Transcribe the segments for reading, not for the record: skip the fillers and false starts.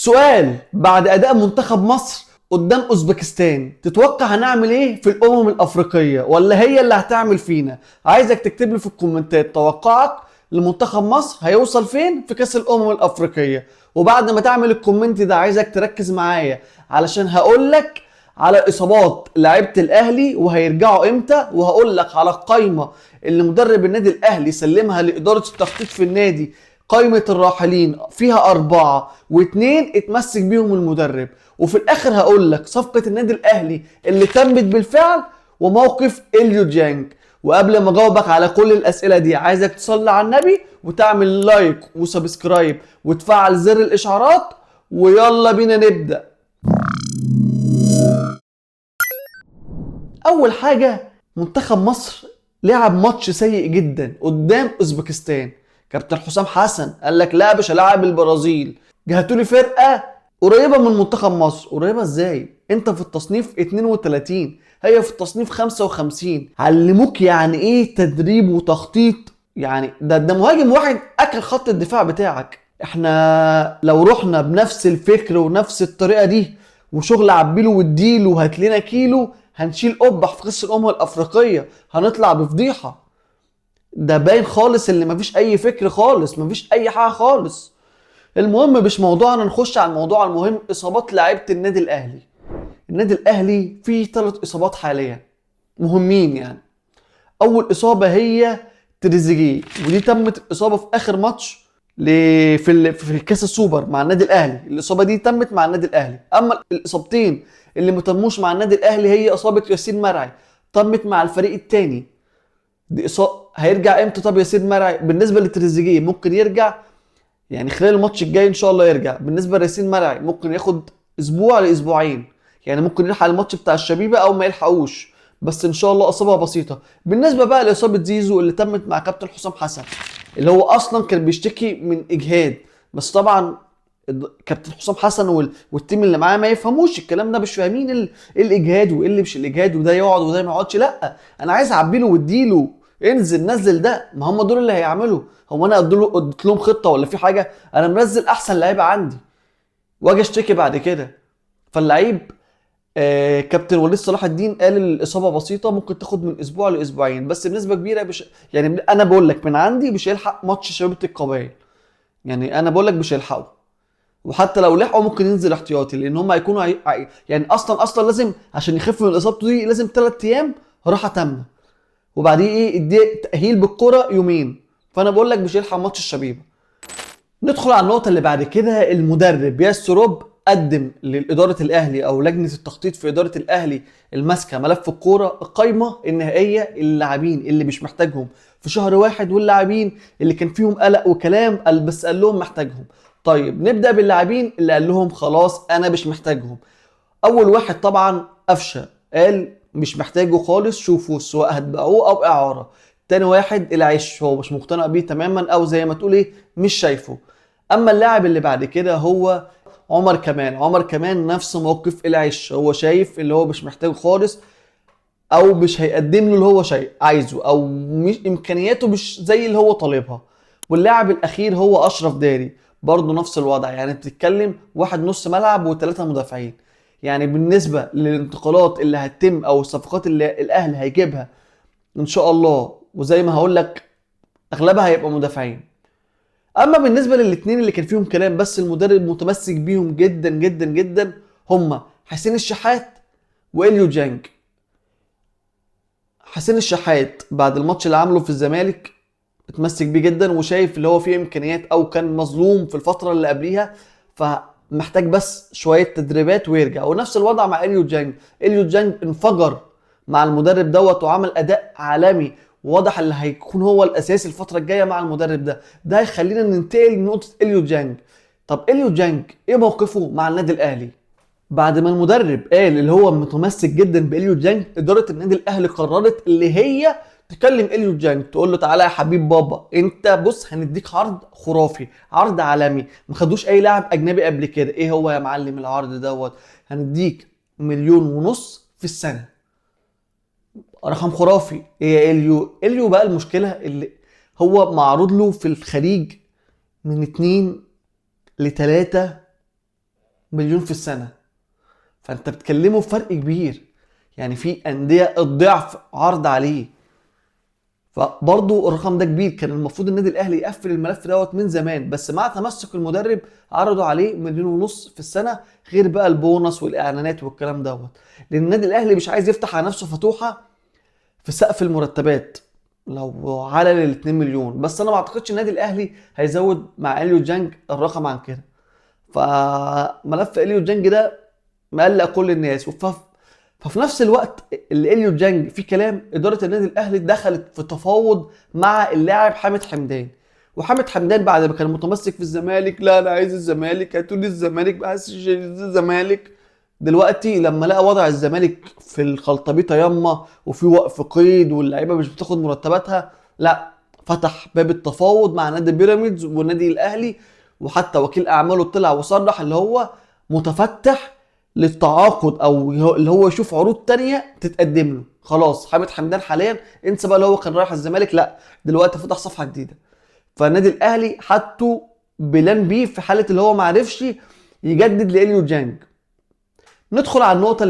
سؤال: بعد اداء منتخب مصر قدام اوزبكستان تتوقع هنعمل ايه في الامم الافريقيه، ولا هي اللي هتعمل فينا؟ عايزك تكتب لي في الكومنتات توقعك لمنتخب مصر هيوصل فين في كاس الامم الافريقيه. وبعد ما تعمل الكومنت ده عايزك تركز معايا علشان هقول لك على اصابات لعيبه الاهلي وهيرجعوا امتى، وهقول لك على القايمه اللي مدرب النادي الاهلي سلمها لاداره التخطيط في النادي. قايمة الراحلين فيها 4 و2 اتمسك بيهم المدرب. وفي الآخر هقول لك صفقة النادي الأهلي اللي تمت بالفعل وموقف إليو ديانج. وقبل ما أجاوبك على كل الأسئلة دي عايزك تصلي على النبي وتعمل لايك وسبسكرايب وتفعل زر الإشعارات، ويلا بينا نبدأ. أول حاجة، منتخب مصر لعب ماتش سيء جدا قدام أوزبكستان. كابتن حسام حسن قال لك لا مش هلاعب البرازيل، جهتولي فرقه قريبه من منتخب مصر. قريبه ازاي؟ انت في التصنيف 32، هي في التصنيف 55. علموك يعني ايه تدريب وتخطيط. يعني ده مهاجم واحد اكل خط الدفاع بتاعك. احنا لو رحنا بنفس الفكر ونفس الطريقه دي وشغل عبيله واديله وهات لنا كيلو، هنشيل قبح في كاس الامم الافريقيه، هنطلع بفضيحه. ده باين خالص اللي مفيش اي فكر خالص، مفيش اي حاجه خالص. المهم مش موضوعنا، نخش على الموضوع المهم: اصابات لعيبه النادي الاهلي. النادي الاهلي فيه 3 اصابات حاليا مهمين يعني. اول اصابه هي تريزيجيه، ودي تمت الاصابه في اخر ماتش في كاس السوبر مع النادي الاهلي. الاصابه دي تمت مع النادي الاهلي. اما الاصابتين اللي ما تموش مع النادي الاهلي هي اصابه ياسين مرعي، تمت مع الفريق الثاني. دي إصابة هيرجع امتى؟ طب ياسين مرعي بالنسبه لتريزيجيه ممكن يرجع يعني خلال الماتش الجاي ان شاء الله يرجع. بالنسبه لياسين مرعي ممكن ياخد اسبوع لاسبوعين، يعني ممكن يلحق الماتش بتاع الشبيبه او ما يلحقوش، بس ان شاء الله اصابه بسيطه. بالنسبه بقى لاصابه زيزو اللي تمت مع كابتن حسام حسن، اللي هو اصلا كان بيشتكي من اجهاد، بس طبعا كابتن حسام حسن والتيم اللي معاه ما يفهموش الكلام ده، مش فاهمين ايه الاجهاد وايه اللي مش الاجهاد، وده يقعد وده ما يقعدش. لا، انا عايز اعبيله واديله، انزل نزل ده، ما هم دول اللي هيعملوا. هو انا اديت لهم خطه ولا في حاجه؟ انا منزل احسن لعيبه عندي واجي اشتكي بعد كده. فاللعيب كابتن وليد صلاح الدين قال الاصابه بسيطه ممكن تاخد من اسبوع لاسبوعين، بس بنسبه كبيره يعني انا بقول لك من عندي مش هيلحق ماتش شبيبه القبائل. يعني انا بقول لك مش هيلحقوا، وحتى لو لحقوا ممكن ينزل احتياطي، لان هم هيكونوا يعني اصلا لازم عشان يخف من اصابته دي لازم 3 ايام راحه تامه، وبعديه اديه تاهيل بالكره يومين. فانا بقول لك مش هيلحق ماتش الشبيبه. ندخل على النقطه اللي بعد كده: المدرب ياسر روب قدم لاداره الاهلي او لجنه التخطيط في اداره الاهلي الماسكه ملف الكوره القايمه النهائيه اللاعبين اللي مش محتاجهم في شهر واحد، واللاعبين اللي كان فيهم قلق وكلام بس قال لهم محتاجهم. طيب نبدا باللاعبين اللي قال لهم خلاص انا مش محتاجهم. اول واحد طبعا قفشه، قال مش محتاجه خالص، شوفوا سواء هتبيعوه او اعاره. تاني واحد العش، هو مش مقتنع بيه تماما، او زي ما تقول ايه مش شايفه. اما اللاعب اللي بعد كده هو عمر كمال. عمر كمال نفس موقف العش، هو شايف اللي هو مش محتاجه خالص، او مش هيقدم له اللي هو عايزه، او مش امكانياته مش زي اللي هو طالبها. واللاعب الاخير هو اشرف داري، برضه نفس الوضع. يعني بتتكلم واحد نص ملعب و3 مدافعين. يعني بالنسبه للانتقالات اللي هتتم او الصفقات اللي الاهلي هيجيبها ان شاء الله، وزي ما هقول لك اغلبها هيبقى مدافعين. اما بالنسبه للاثنين اللي كان فيهم كلام بس المدرب متمسك بيهم جدا جدا جدا، هما حسين الشحات واليو جانج. حسين الشحات بعد الماتش اللي عمله في الزمالك اتمسك بيه جدا، وشايف اللي هو فيه امكانيات او كان مظلوم في الفتره اللي قبليها، فمحتاج بس شويه تدريبات ويرجع. ونفس الوضع مع اليو جانج. اليو جانج انفجر مع المدرب دوت وعمل اداء عالمي، وواضح اللي هيكون هو الاساسي الفتره الجايه مع المدرب ده هيخلينا ننتقل لنقطه اليو جانج. طب اليو جانج ايه موقفه مع النادي الاهلي؟ بعد ما المدرب قال اللي هو متمسك جدا باليو ديانج، اداره النادي الاهلي قررت اللي هي تكلم اليو ديانج تقول له تعالى يا حبيب بابا، انت بص هنديك عرض خرافي، عرض عالمي ما خدوش اي لاعب اجنبي قبل كده. ايه هو يا معلم العرض دوت؟ هنديك 1.5 مليون في السنه. رقم خرافي. ايه اليو بقى المشكله اللي هو معروض له في الخليج من 2 ل 3 مليون في السنه. فانت بتكلمه في فرق كبير، يعني في انديه الضعف عرض عليه. فبرضه الرقم ده كبير، كان المفروض النادي الاهلي يقفل الملف دوت من زمان، بس مع تمسك المدرب عرضوا عليه مليون ونص في السنه، غير بقى البونص والاعلانات والكلام دوت. لان النادي الاهلي مش عايز يفتح على نفسه فتوحه في سقف المرتبات لو على ال 2 مليون. بس انا ما اعتقدش النادي الاهلي هيزود مع اليو ديانج الرقم عن كده. فملف اليو ديانج ده مقلق كل الناس. ففي نفس الوقت اللي اليو ديانج في كلام، اداره النادي الاهلي دخلت في تفاوض مع اللاعب حامد حمدان. وحامد حمدان بعد ما كان متمسك في الزمالك، لا انا عايز الزمالك، هاتوا لي الزمالك، بس الزمالك. دلوقتي لما لقى وضع الزمالك في الخلطبيطه ياما وفي وقف قيد واللعيبه مش بتاخد مرتباتها، لا، فتح باب التفاوض مع نادي بيراميدز والنادي الاهلي. وحتى وكيل اعماله طلع وصرح اللي هو متفتح للتعاقد، او اللي هو يشوف عروض تانية تتقدم له. خلاص حامد حمدان حاليا انسى بقى اللي هو كان رايح الزمالك، لا دلوقتي فتح صفحه جديده. فالنادي الاهلي حطه بلان بي في حاله اللي هو ما عرفش يجدد لإليو ديانج. ندخل على النقطة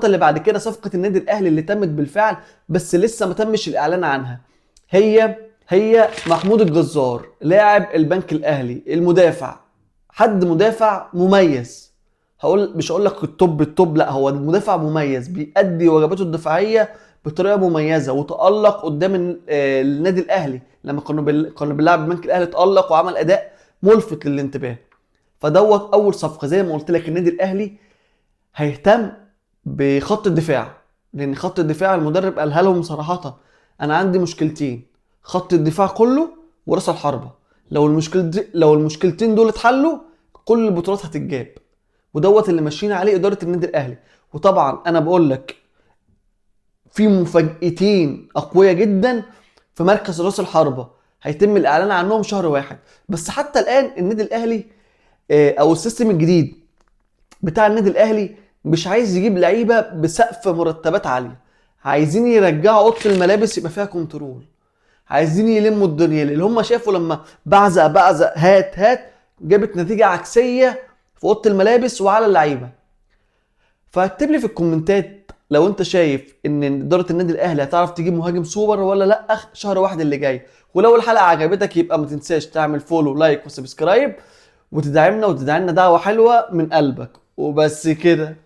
اللي بعد كده صفقة النادي الأهلي اللي تمت بالفعل، بس لسه ما تمش الإعلان عنها. هي محمود الجزار، لاعب البنك الأهلي، المدافع. حد مدافع مميز، مش هقول لك التوب، لا هو المدافع مميز بيأدي واجباته الدفاعية بطريقة مميزة، وتألق قدام النادي الأهلي لما كنا بنلعب البنك الأهلي، تألق وعمل أداء ملفت للانتباه. فدوت اول صفقه. زي ما قلت لك النادي الاهلي هيهتم بخط الدفاع، لان خط الدفاع المدرب قالها لهم صراحه، انا عندي مشكلتين: خط الدفاع كله وراس الحربه. لو المشكلتين دول اتحلوا كل البطولات هتتجاب. ودوت اللي ماشيين عليه اداره النادي الاهلي. وطبعا انا بقول لك في مفاجاتين اقوياء جدا في مركز راس الحربه، هيتم الاعلان عنهم شهر واحد. بس حتى الان النادي الاهلي او السيستم الجديد بتاع النادي الاهلي مش عايز يجيب لعيبه بسقف مرتبات عاليه. عايزين يرجعوا اوضه الملابس يبقى فيها كنترول، عايزين يلموا الدنيا. اللي هم شافوا لما بعزق هات جابت نتيجه عكسيه في اوضه الملابس وعلى اللعيبه. فاكتب لي في الكومنتات لو انت شايف ان اداره النادي الاهلي هتعرف تجيب مهاجم سوبر ولا لا شهر واحد اللي جاي. ولو الحلقه عجبتك يبقى ما تنساش تعمل فولو لايك وسبسكرايب، وتدعمنا دعوه حلوه من قلبك. وبس كده.